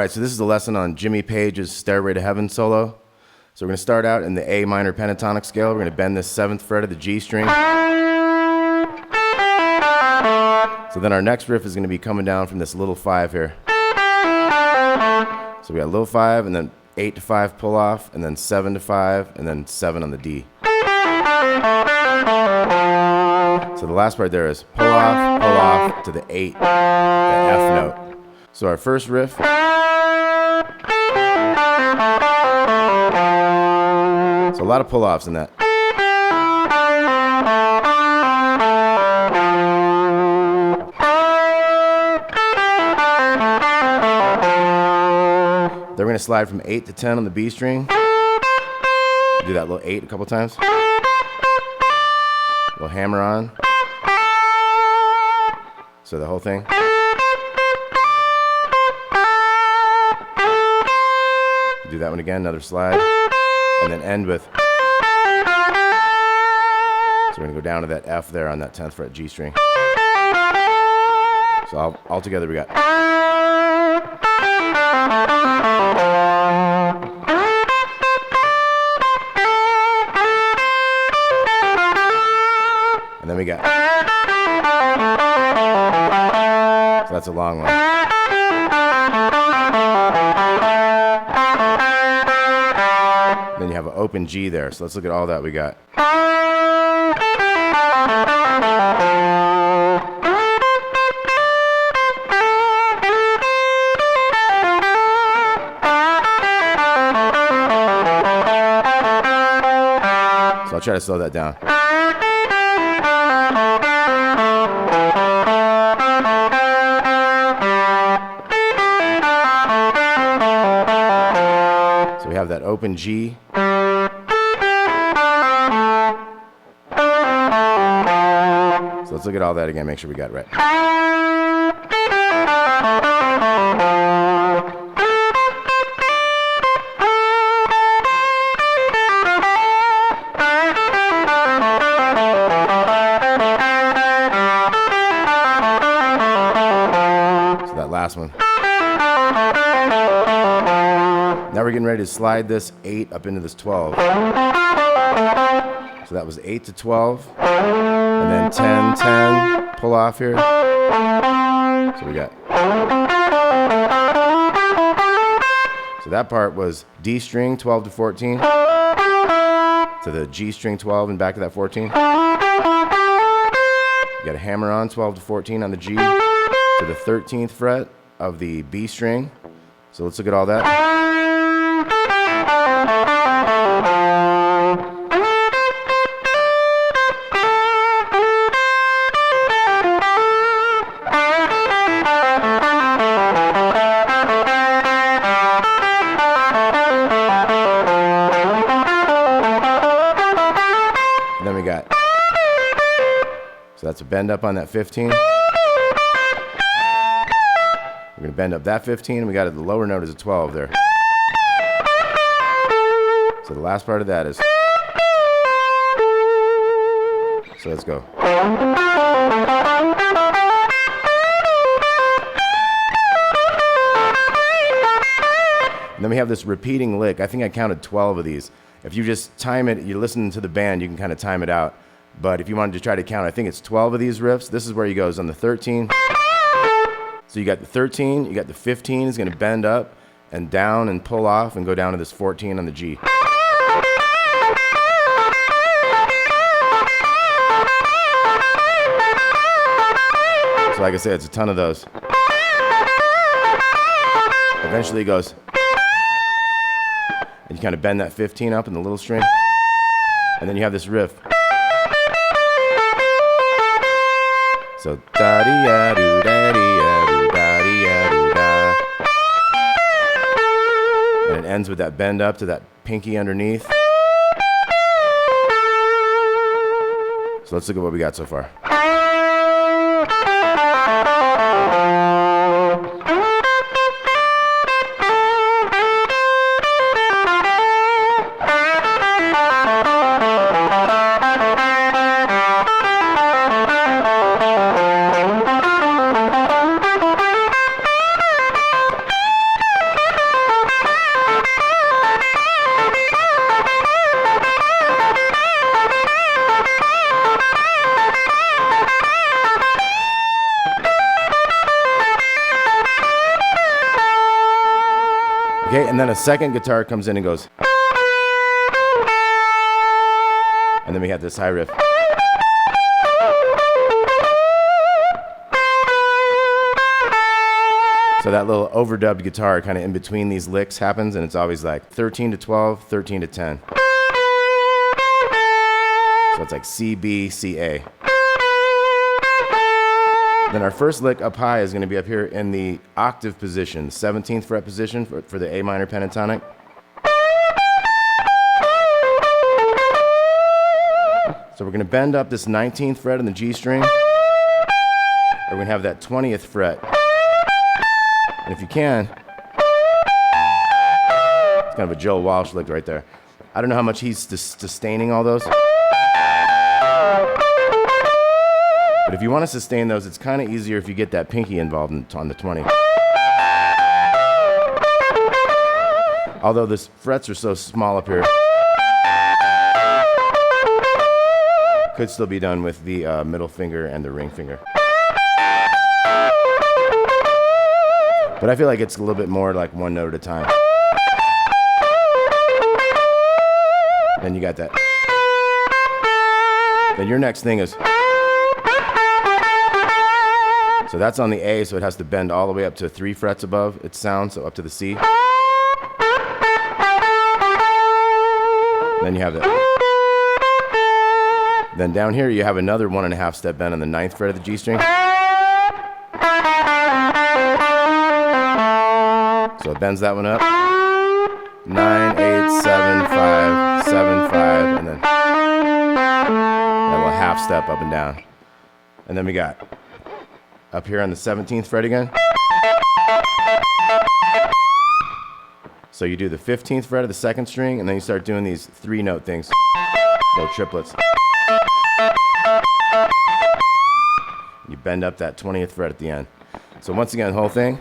right, so this is a lesson on Jimmy Page's Stairway to Heaven solo. So we're going to start out in the A minor pentatonic scale. We're going to bend this 7th fret of the G string. So then our next riff is going to be coming down from this little 5 here. So we got little 5, and then 8 to 5 pull off, and then 7 to 5, and then 7 on the D. So the last part there is pull off to the 8, the F note. So our first riff. So a lot of pull offs in that. Then we're going to slide from 8 to 10 on the B string. Do that little 8 a couple times. Little hammer on. So the whole thing. Do that one again, another slide. And then end with. So we're going to go down to that F there on that 10th fret G string. So all together we got. And then we got. So that's a long one. Then you have an open G there. So let's look at all that we got. So I'll try to slow that down. So we have that open G. So let's look at all that again, make sure we got it right. So that last one. Now we're getting ready to slide this 8 up into this 12. So that was 8 to 12. And then 10, 10, pull off here. So we got. So that part was D string 12 to 14. To the G string 12 and back to that 14. You got a hammer on 12 to 14 on the G. To the 13th fret of the B string. So let's look at all that. Then we got, so that's a bend up on that 15. We're going to bend up that 15, and we got it, the lower note is a 12 there. So the last part of that is, so let's go. And then we have this repeating lick. I think I counted 12 of these. If you just time it, you're listening to the band, you can kind of time it out. But if you wanted to try to count, I think it's 12 of these riffs. This is where he goes on the 13. So you got the 13, you got the 15 is going to bend up and down and pull off and go down to this 14 on the G. So like I said, it's a ton of those. Eventually it goes. And you kind of bend that 15 up in the little string. And then you have this riff. So da-dee-ya-doo, da-dee-ya-doo, da-dee-ya-doo, da. And it ends with that bend up to that pinky underneath. So let's look at what we got so far. Okay, and then a second guitar comes in and goes. And then we have this high riff. So that little overdubbed guitar kind of in between these licks happens, and it's always like 13 to 12, 13 to 10. So it's like C, B, C, A. Then our first lick up high is going to be up here in the octave position, 17th fret position for the A minor pentatonic. So we're going to bend up this 19th fret on the G string. We're going to have that 20th fret. And if you can, it's kind of a Joe Walsh lick right there. I don't know how much he's sustaining all those. But if you want to sustain those, it's kind of easier if you get that pinky involved on the 20. Although the frets are so small up here, could still be done with the middle finger and the ring finger. But I feel like it's a little bit more like one note at a time. Then you got that. Then your next thing is. So that's on the A, so it has to bend all the way up to 3 frets above its sound, so up to the C. Then you have that. Then down here you have another 1.5 step bend on the 9th fret of the G string. So it bends that one up. 9, 8, 7, 5, 7, 5, and then that little half step up and down. And then we got up here on the 17th fret again. So you do the 15th fret of the 2nd string, and then you start doing these 3-note things, little triplets. You bend up that 20th fret at the end. So once again, whole thing.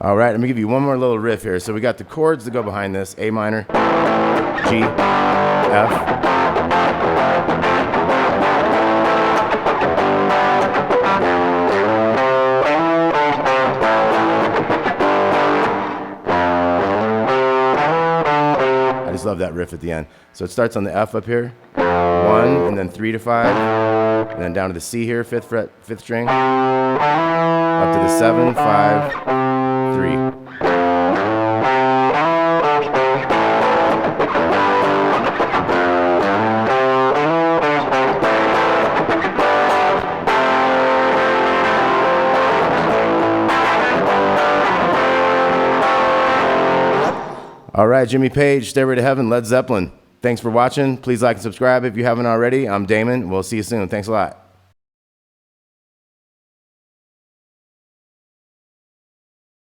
All right, let me give you one more little riff here. So we got the chords that go behind this: A minor, G, F. I just love that riff at the end. So it starts on the F up here, 1, and then 3 to 5, and then down to the C here, 5th fret, 5th string, up to the 7, 5, 3. All right, Jimmy Page, Stairway to Heaven, Led Zeppelin. Thanks for watching. Please like and subscribe if you haven't already. I'm Damon. We'll see you soon. Thanks a lot.